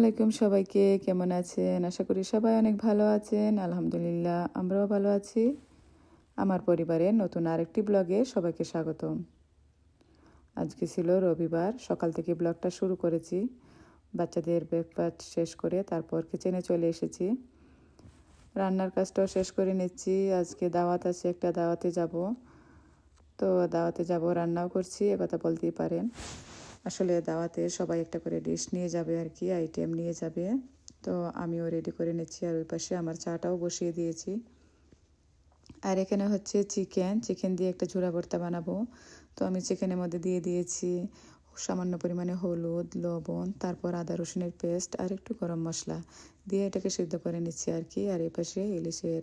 আলাইকুম সবাইকে, কেমন আছেন? আশা করি সবাই অনেক ভালো আছেন। আলহামদুলিল্লাহ আমরাও ভালো আছি। আমার পরিবারের নতুন আরেকটি ব্লগে সবাইকে স্বাগতম। আজকে ছিল রবিবার, সকাল থেকে ব্লগটা শুরু করেছি। বাচ্চাদের ব্রেকফাস্ট শেষ করে তারপর কিচেনে চলে এসেছি। রান্নার কাজটাও শেষ করে নিচ্ছি। আজকে দাওয়াত আছে, একটা দাওয়াতে যাব। তো দাওয়াতে যাব, রান্নাও করছি, একথা বলতেই পারেন। আসলে দাওয়াতে সবাই একটা করে ডিশ নিয়ে যাবে আর কি, আইটেম নিয়ে যাবে। তো আমিও রেডি করে নিচ্ছি, আর ওই পাশে আমার চাটাও বসিয়ে দিয়েছি। আর এখানে হচ্ছে চিকেন দিয়ে একটা ঝুরা ভর্তা বানাবো। তো আমি চিকেনের মধ্যে দিয়ে দিয়েছি সামান্য পরিমাণে হলুদ, লবণ, তারপর আদা রসুনের পেস্ট আর একটু গরম মশলা দিয়ে এটাকে সিদ্ধ করে নিচ্ছি আর কি। আর এই পাশে ইলিশের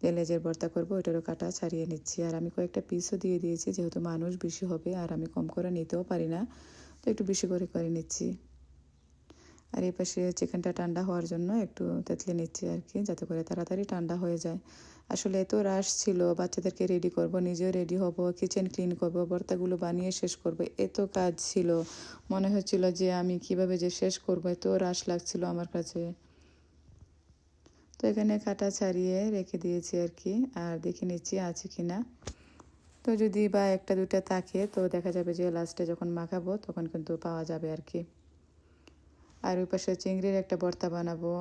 যে লেজের ভর্তা করবো ওইটারও কাটা ছাড়িয়ে নিচ্ছি। আর আমি কয়েকটা পিসও দিয়ে দিয়েছি, যেহেতু মানুষ বেশি হবে আর আমি কম করে নিতেও পারি না, তো একটু বেশি করে নিচ্ছি। আর এই পাশে চিকেনটা ঠান্ডা হওয়ার জন্য একটু তেঁতলে নিচ্ছি আর কি, যাতে করে তাড়াতাড়ি ঠান্ডা হয়ে যায়। আসলে এত রাশ ছিল, বাচ্চাদেরকে রেডি করব, নিজেও রেডি হব, কিচেন ক্লিন করব, ভর্তাগুলো বানিয়ে শেষ করব, এত কাজ ছিল। মনে হচ্ছিল যে আমি কিভাবে যে শেষ করব, এত রাশ লাগছিল আমার কাছে। তো এখানে কাটা ছাড়িয়ে রেখে দিয়েছি আর কি, আর দেখে নিচ্ছি আছে কিনা। তো যদি বা একটা দুটা থাকে তো দেখা যাবে যে লাস্টে যখন মাখাবো তখন কিন্তু পাওয়া যাবে আর কি। আর ওই পাশে চিংড়ির একটা ভর্তা বানাবো,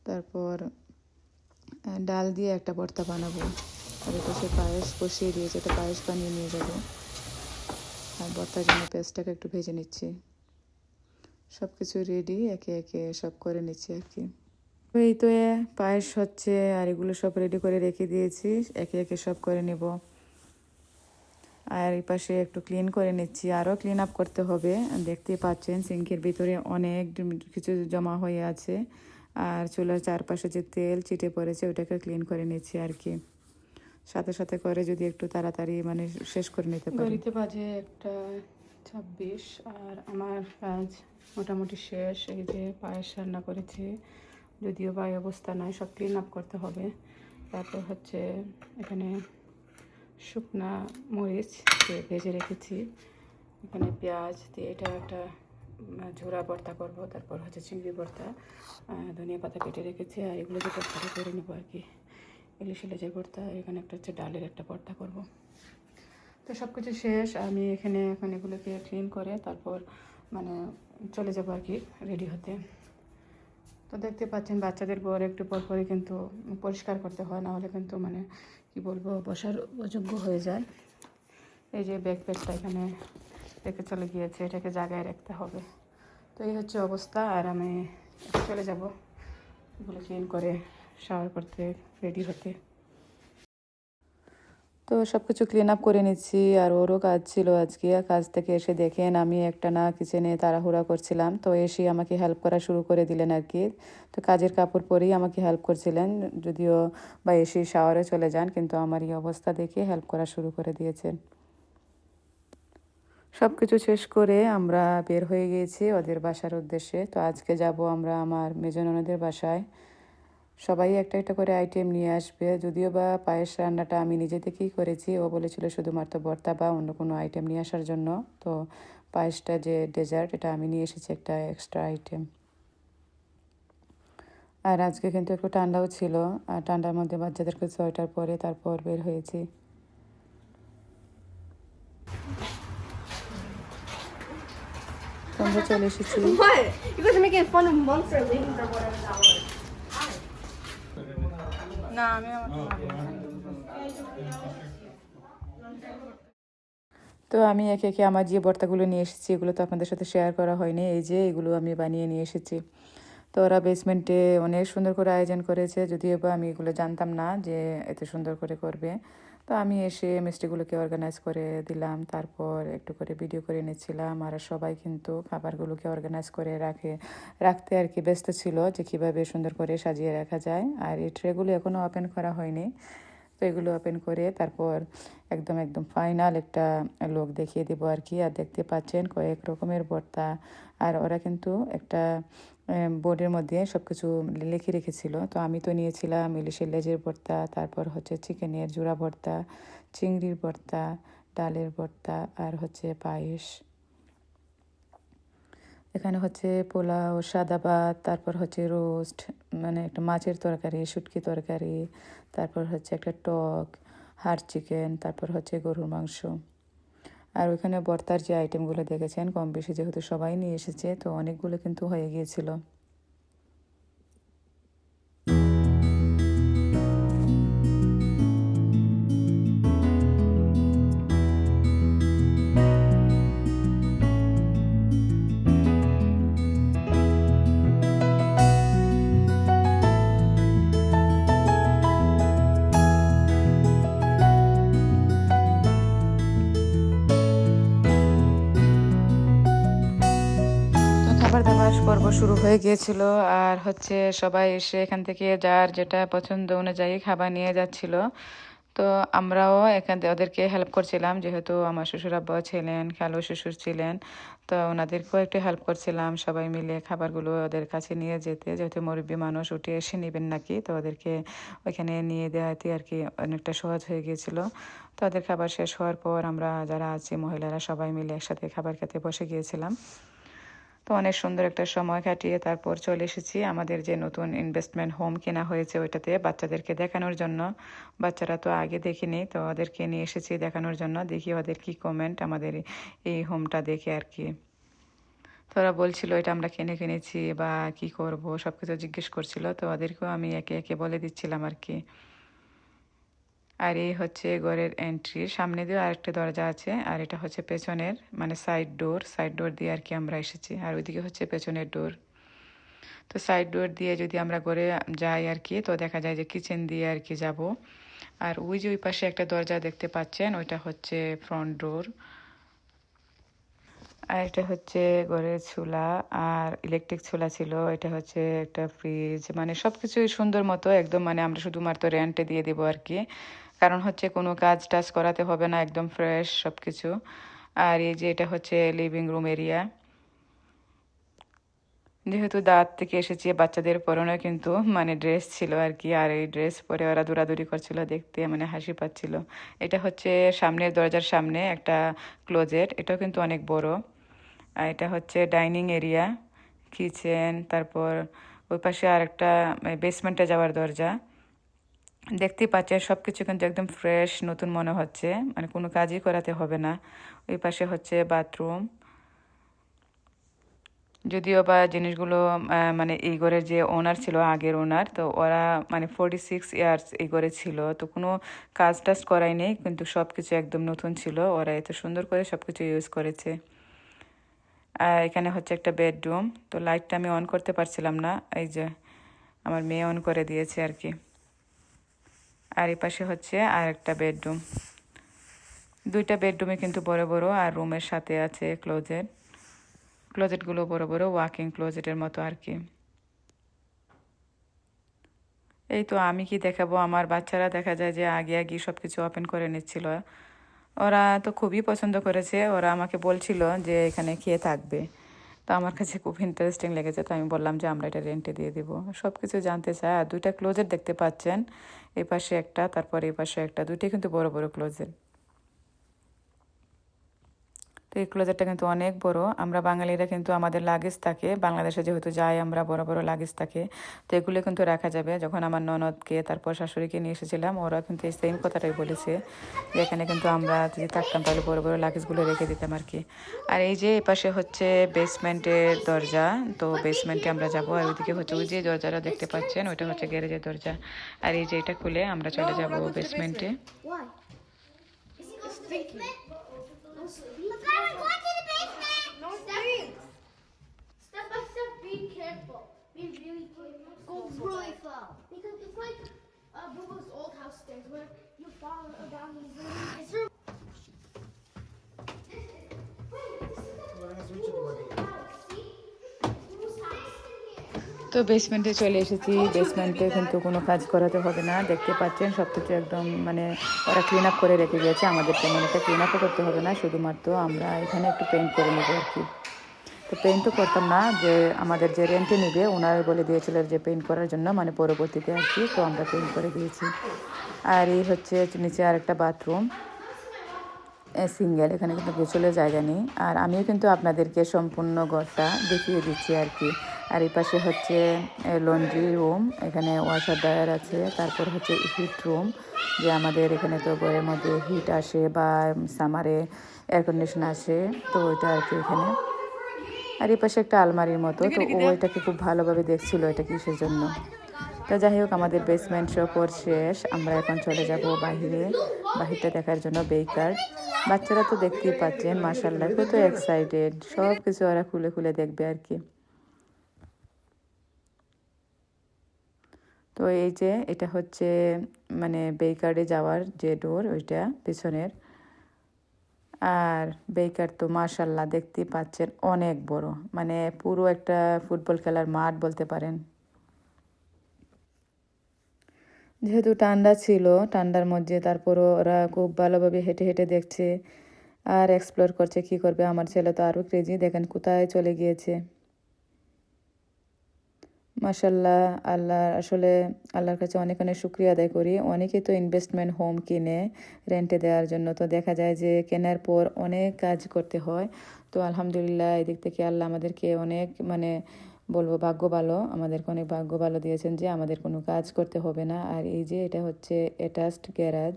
তারপর ডাল দিয়ে একটা ভর্তা বানাবো। আর ওই পাশে পায়েস বসিয়ে দিয়েছে, একটা পায়েস বানিয়ে নিয়ে যাবো। আর ভর্তার জন্য পেঁয়াজটাকে একটু ভেজে নিচ্ছি। সব কিছু রেডি, একে একে সব করে নিচ্ছি আর কি। এই তো পায়েস হচ্ছে, আর এগুলো সব রেডি করে রেখে দিয়েছি, একে একে সব করে নেব। আর এই পাশে একটু ক্লিন করে নিচ্ছি, আরও ক্লিন আপ করতে হবে। দেখতেই পাচ্ছেন সিঙ্কের ভিতরে অনেক কিছু জমা হয়ে আছে, আর চুলার চারপাশে যে তেল চিটে পড়েছে ওটাকে ক্লিন করে নিচ্ছি আর কি। সাথে সাথে করে যদি একটু তাড়াতাড়ি মানে শেষ করে নিতে পারি। ঘড়িতে বাজে 1:26 আর আমার কাজ মোটামুটি শেষ। এই যে পায়েস রান্না করেছি, যদিও বা এই অবস্থা নয়, সব ক্লিন আপ করতে হবে। তারপর হচ্ছে এখানে শুকনা মরিচ ভেজে রেখেছি, এখানে পেঁয়াজ দিয়ে এটা একটা ঝোড়া ভর্তা করব। তারপর হচ্ছে চিংড়ি ভর্তা, ধনিয়া পাতা কেটে রেখেছি, আর এগুলো যেটা ভর্তা করে নেবো আর কি। ইলিশ লেজের ভর্তা, এখানে একটা হচ্ছে ডালের একটা ভর্তা করব। তো সব কিছু শেষ, আমি এখানে এখন এগুলোকে ক্লিন করে তারপর মানে চলে যাবো আর কি রেডি হতে। তো দেখতে পাচ্ছেন বাচ্চাদের ঘর একটু পরপরই কিন্তু পরিষ্কার করতে হয়, না হলে কিন্তু মানে কি বলবো বসার অযোগ্য হয়ে যায়। এই যে ব্যাকপ্যাকটা এখানে রেখে চলে গিয়েছে, এটাকে জায়গায় রাখতে হবে। তো এই হচ্ছে অবস্থা, আর আমি চলে যাব এগুলো ক্লিন করে শাওয়ার করতে, রেডি হতে। তো সব কিছু ক্লিন আপ করে নিচ্ছি, আর ওরও কাজ ছিল আজকে। কাজ থেকে এসে দেখেন আমি একটা না কিচেনে তাড়াহুড়া করছিলাম, তো এসে আমাকে হেল্প করা শুরু করে দিলেন আর কি। তো কাজের কাপড় পরেই আমাকে হেল্প করছিলেন, যদিও বা এসে শাওয়ারে চলে যান, কিন্তু আমার এই অবস্থা দেখে হেল্প করা শুরু করে দিয়েছেন। সব কিছু শেষ করে আমরা বের হয়ে গিয়েছি ওদের বাসার উদ্দেশ্যে। তো আজকে যাব আমরা আমার মেজ ননদের বাসায়। সবাই একটা একটা করে আইটেম নিয়ে আসবে, যদিও বা পায়েস রান্নাটা আমি নিজে থেকেই করেছি। ও বলেছিল শুধুমাত্র ভর্তা বা অন্য কোনো আইটেম নিয়ে আসার জন্য। তো পায়েসটা যে ডেজার্ট, এটা আমি নিয়ে এসেছি একটা এক্সট্রা আইটেম। আর আজকে কিন্তু একটু ঠান্ডাও ছিল, আর ঠান্ডার মধ্যে বাচ্চাদেরকে সোয়েটার পরে তারপর বের হয়েছি। আমরা চলে এসেছি। না আমি তো আমি একে একে আমার যে ভর্তাগুলো নিয়ে এসেছি এগুলো তো আপনাদের সাথে শেয়ার করা হয়নি। এই যে এগুলো আমি বানিয়ে নিয়ে এসেছি। তো ওরা বেসমেন্টে অনেক সুন্দর করে আয়োজন করেছে, যদিও বা আমি এগুলো জানতাম না যে এত সুন্দর করে করবে। তো আমি এসে মিষ্টিগুলোকে অর্গানাইজ করে দিলাম, তারপর একটু করে ভিডিও করে নিচ্ছিলাম। আর সবাই কিন্তু খাবারগুলোকে অর্গানাইজ করে রাখতে আর কি ব্যস্ত ছিল, যে কীভাবে সুন্দর করে সাজিয়ে রাখা যায়। আর এই ট্রেগুলো এখনও ওপেন করা হয়নি, তো এগুলো ওপেন করে তারপর একদম একদম ফাইনাল একটা লুক দেখিয়ে দেবো আর কি। আর দেখতে পাচ্ছেন কয়েক রকমের ভর্তা, আর ওরা কিন্তু একটা বোর্ডের মধ্যে সব কিছু লিখে রেখেছিল। তো আমি তো নিয়েছিলাম ইলিশের লেজের ভর্তা, তারপর হচ্ছে চিকেনের জোড়া ভর্তা, চিংড়ির ভর্তা, ডালের ভর্তা, আর হচ্ছে পায়েস। এখানে হচ্ছে পোলাও, সাদা ভাত, তারপর হচ্ছে রোস্ট, মানে একটা মাছের তরকারি, শুটকি তরকারি, তারপর হচ্ছে একটা টক, হাড় চিকেন, তারপর হচ্ছে গরুর মাংস। আর ওইখানে ভর্তার যে আইটেমগুলো দেখেছেন কম বেশি যেহেতু সবাই নিয়ে এসেছে, তো অনেকগুলো কিন্তু হয়ে গিয়েছিল। খাবার দাবার পর্ব শুরু হয়ে গিয়েছিল, আর হচ্ছে সবাই এসে এখান থেকে যার যেটা পছন্দ অনুযায়ী খাবার নিয়ে যাচ্ছিল। তো আমরাও এখান থেকে ওদেরকে হেল্প করছিলাম, যেহেতু আমার শ্বশুর আব্বাও ছিলেন, খালু শ্বশুর ছিলেন, তো ওনাদেরকেও একটু হেল্প করছিলাম সবাই মিলে খাবারগুলো ওদের কাছে নিয়ে যেতে, যেহেতু মুরব্বী মানুষ উঠে এসে নেবেন নাকি, তো ওদেরকে ওইখানে নিয়ে দেওয়াতে আর কি অনেকটা সহজ হয়ে গিয়েছিল। তো ওদের খাবার শেষ হওয়ার পর আমরা যারা আছি মহিলারা সবাই মিলে একসাথে খাবার খেতে বসে গিয়েছিলাম। তো অনেক সুন্দর একটা সময় কাটিয়ে তারপর চলে এসেছি আমাদের যে নতুন ইনভেস্টমেন্ট হোম কেনা হয়েছে ওইটাতে বাচ্চাদেরকে দেখানোর জন্য। বাচ্চারা তো আগে দেখিনি, তো ওদেরকে নিয়ে এসেছি দেখানোর জন্য, দেখি ওদের কি কমেন্ট আমাদের এই হোমটা দেখে আর কি। তো ওরা বলছিল এটা আমরা কিনেছি বা কি করব সব কিছু জিজ্ঞেস করছিল, তো ওদেরকেও আমি একে একে বলে দিচ্ছিলাম আর কি। আর এই হচ্ছে ঘরের এন্ট্রি, সামনে দিয়ে আরেকটা দরজা আছে, আর এটা হচ্ছে পেছনের মানে সাইড ডোর দিয়ে আর কি আমরা এসেছি, আর ওইদিকে হচ্ছে পেছনের ডোর। তো সাইড ডোর দিয়ে যদি আমরা ঘরে যাই আর কি, তো দেখা যায় যে কিচেন দিয়ে আর কি যাব। আর ওই যে ওই পাশে একটা দরজা দেখতে পাচ্ছেন ওইটা হচ্ছে ফ্রন্ট ডোর। আর এটা হচ্ছে ঘরের চুলা, আর ইলেকট্রিক চুলা ছিল, এটা হচ্ছে একটা ফ্রিজ, মানে সব কিছুই সুন্দর মতো একদম, মানে আমরা শুধুমাত্র রেন্টে দিয়ে দেবো আর কি, কারণ হচ্ছে কোনো কাজ টাজ করাতে হবে না, একদম ফ্রেশ সব কিছু। আর এই যে এটা হচ্ছে লিভিং রুম এরিয়া। যেহেতু দাঁত থেকে এসেছি বাচ্চাদের পরনে কিন্তু মানে ড্রেস ছিল আর কি, আর এই ড্রেস পরে ওরা দৌড়াদৌড়ি করছিল, দেখতে মানে হাসি পাচ্ছিল। এটা হচ্ছে সামনের দরজার সামনে একটা ক্লোজেট, এটাও কিন্তু অনেক বড়। আর এটা হচ্ছে ডাইনিং এরিয়া, কিচেন, তারপর ওই পাশে আর একটা বেসমেন্টে যাওয়ার দরজা। দেখতেই পাচ্ছেন সব কিছু কিন্তু একদম ফ্রেশ নতুন মনে হচ্ছে, মানে কোনো কাজই করাতে হবে না। ওই পাশে হচ্ছে বাথরুম। যদিও বা জিনিসগুলো মানে এই ঘরের যে ওনার ছিল আগের ওনার, তো ওরা মানে 46 ইয়ার্স এই ঘরে ছিল, তো কোনো কাজ টাজ করাই নেই, কিন্তু সব কিছু একদম নতুন ছিল, ওরা এত সুন্দর করে সব কিছু ইউজ করেছে। আর এখানে হচ্ছে একটা বেডরুম, তো লাইটটা আমি অন করতে পারছিলাম না, এই যে আমার মেয়ে অন করে দিয়েছে আর কি। আর এই পাশে হচ্ছে আর একটা বেডরুম, দুইটা বেডরুমে কিন্তু বড় বড়, আর রুমের সাথে আছে ক্লোজেটগুলো বড় বড় ওয়াকিং ক্লোজেটের মতো আর কি। এই তো আমি কি দেখাবো, আমার বাচ্চারা দেখা যায় যে আগে আগে সব কিছু ওপেন করে নিচ্ছিল, ওরা তো খুবই পছন্দ করেছে, ওরা আমাকে বলছিল যে এখানে খেয়ে থাকবে। তো আমার কাছে খুব ইন্টারেস্টিং লেগেছে, তো আমি বললাম যে আমরা এটা রেন্টে দিয়ে দিব, সব কিছু জানতে চাই। আর দুইটা ক্লোজেট দেখতে পাচ্ছেন, এই পাশে একটা, তারপর এই পাশে একটা, দুইটাই কিন্তু বড় বড় ক্লোজেট। তো এই ক্লোজেটটা কিন্তু অনেক বড়। আমরা বাঙালিরা কিন্তু আমাদের লাগেজ থাকে, বাংলাদেশে যেহেতু যাই আমরা বড় বড় লাগেজ থাকে, তো এগুলো কিন্তু রাখা যাবে। যখন আমার ননদকে তারপর শাশুড়িকে নিয়ে এসেছিলাম, ওরা কিন্তু এই সেম কথাটাই বলেছে যে এখানে কিন্তু আমরা যদি থাকতাম তাহলে বড় বড় লাগেজগুলো রেখে দিতাম আর কি। আর এই যে এই পাশে হচ্ছে বেসমেন্টের দরজা, তো বেসমেন্টে আমরা যাব। আর ওইদিকে হচ্ছে ওই যে দরজাটা দেখতে পাচ্ছেন ওইটা হচ্ছে গ্যারেজের দরজা, আর এই যে এটা খুলে আমরা চলে যাব বেসমেন্টে। No, please. Step by step, be careful. Be really careful. Go really slow. Because it's like Boobo's old house stairs where you fall down easily. It's really... তো বেসমেন্টে চলে এসেছি, বেসমেন্টে কিন্তু কোনো কাজ করাতে হবে না, দেখতে পাচ্ছেন সব কিছু একদম মানে ওরা ক্লিন আপ করে রেখে গিয়েছে, আমাদের তেমন একটা ক্লিন আপও করতে হবে না, শুধুমাত্র আমরা এখানে একটু পেইন্ট করে নেবো আর কি। তো পেইন্টও করতাম না, যে আমাদের যে রেন্টে নেবে ওনারা বলে দিয়েছিল যে পেইন্ট করার জন্য, মানে পরবর্তীতে আর কি, তো আমরা পেইন্ট করে দিয়েছি। আর এই হচ্ছে নিচে আর একটা বাথরুম, সিঙ্গেল, এখানে কিন্তু গোসলের জায়গা নেই। আর আমিও কিন্তু আপনাদেরকে সম্পূর্ণ ঘরটা দেখিয়ে দিচ্ছি আর কি। আর এই পাশে হচ্ছে লন্ড্রি রুম, এখানে ওয়াশার ড্রায়ার আছে। তারপর হচ্ছে হিট রুম, যে আমাদের এখানে তো ঘরের মধ্যে হিট আসে বা সামারে এয়ার কন্ডিশন আসে, তো ওইটা আর কি এখানে। আর এই পাশে একটা আলমারির মতো, তো ও এটাকে খুব ভালোভাবে দেখছিল এটা কিসের জন্য। তো যাই হোক, আমাদের বেসমেন্ট শো কোর শেষ, আমরা এখন চলে যাব বাহিরে, বাহিরটা দেখার জন্য বেকার। বাচ্চারা তো দেখতেই পাচ্ছেন মাশাআল্লাহ কত এক্সাইটেড, সব কিছু ওরা খুলে খুলে দেখবে আর কি। তো এই যে এটা হচ্ছে মানে বেকারে যাওয়ার যে ডোর, ওইটা পিছনের। আর বেকার তো মাশাআল্লাহ দেখতেই পাচ্ছেন অনেক বড়, মানে পুরো একটা ফুটবল খেলার মাঠ বলতে পারেন। যেহেতু ঠান্ডা ছিল, ঠান্ডার মধ্যে তারপরও ওরা খুব ভালোভাবে হেঁটে হেঁটে দেখছে আর এক্সপ্লোর করছে কি করবে। আমার ছেলে তো আরও ক্রেজি, দেখেন কোথায় চলে গিয়েছে। মাশাল্লাহ, আসলে আল্লাহর কাছে অনেক অনেক শুক্রিয়া আদায় করি। অনেকেই তো ইনভেস্টমেন্ট হোম কিনে রেন্টে দেওয়ার জন্য, তো দেখা যায় যে কেনার পর অনেক কাজ করতে হয়। তো আলহামদুলিল্লাহ এদিক থেকে আল্লাহ আমাদেরকে অনেক মানে বলবো ভাগ্য ভালো, আমাদেরকে অনেক ভাগ্য ভালো দিয়েছেন যে আমাদের কোনো কাজ করতে হবে না। আর এই যে এটা হচ্ছে অ্যাটাচড গ্যারাজ,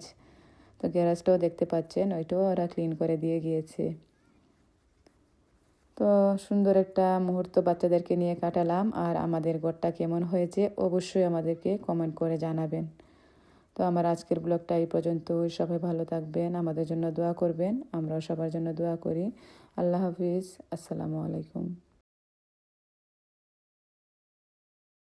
তো গ্যারাজটাও দেখতে পাচ্ছেন, ওইটাও ওরা ক্লিন করে দিয়ে গিয়েছে। তো সুন্দর একটা মুহূর্ত বাচ্চাদেরকে নিয়ে কাটালাম। আর আমাদের ঘরটা কেমন হয়েছে অবশ্যই আমাদেরকে কমেন্ট করে জানাবেন। তো আমার আজকের ব্লগটা এই পর্যন্তই। সবাই ভালো থাকবেন, আমাদের জন্য দোয়া করবেন, আমরাও সবার জন্য দোয়া করি। আল্লাহ হাফিজ, আসসালামু আলাইকুম।